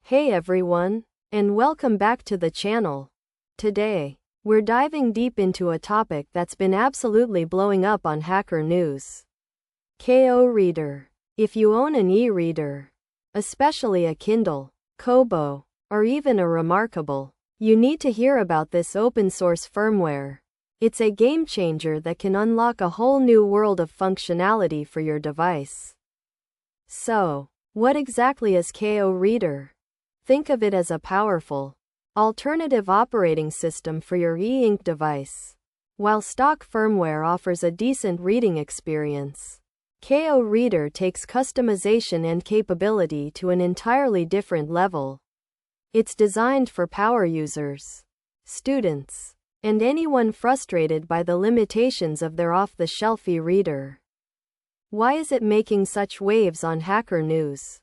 Hey everyone, and welcome back to the channel. Today, we're diving deep into a topic that's been absolutely blowing up on hacker news. KOReader. If you own an e-reader, especially a Kindle, Kobo, or even a Remarkable, you need to hear about this open source firmware. It's a game changer that can unlock a whole new world of functionality for your device. So, what exactly is KOReader? Think of it as a powerful, alternative operating system for your e-ink device. While stock firmware offers a decent reading experience, KOReader takes customization and capability to an entirely different level. It's designed for power users, students, and anyone frustrated by the limitations of their off-the-shelf e-reader. Why is it making such waves on Hacker News?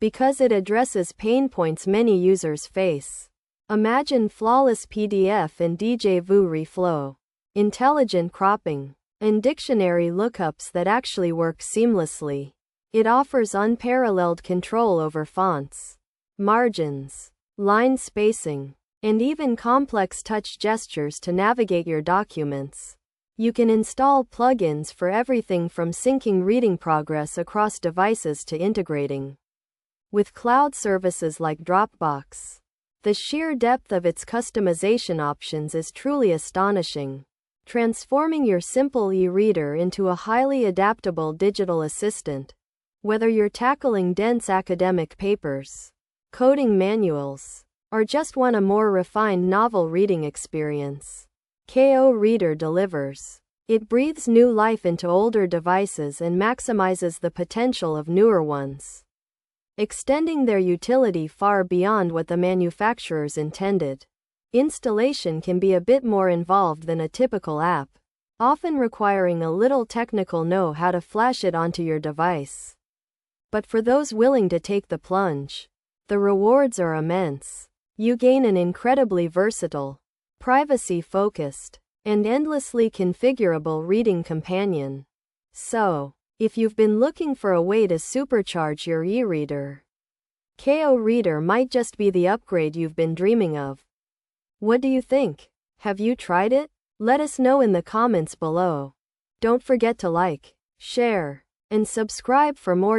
Because it addresses pain points many users face. Imagine flawless PDF and DjVu reflow, intelligent cropping, and dictionary lookups that actually work seamlessly. It offers unparalleled control over fonts, margins, line spacing, and even complex touch gestures to navigate your documents. You can install plugins for everything from syncing reading progress across devices to integrating with cloud services like Dropbox. The sheer depth of its customization options is truly astonishing, transforming your simple e-reader into a highly adaptable digital assistant. Whether you're tackling dense academic papers, coding manuals, or just want a more refined novel reading experience, KOReader delivers. It breathes new life into older devices and maximizes the potential of newer ones, extending their utility far beyond what the manufacturers intended. Installation can be a bit more involved than a typical app, often requiring a little technical know-how to flash it onto your device. But for those willing to take the plunge, the rewards are immense. You gain an incredibly versatile, privacy-focused, and endlessly configurable reading companion. So, if you've been looking for a way to supercharge your e-reader, KOReader might just be the upgrade you've been dreaming of. What do you think? Have you tried it? Let us know in the comments below. Don't forget to like, share, and subscribe for more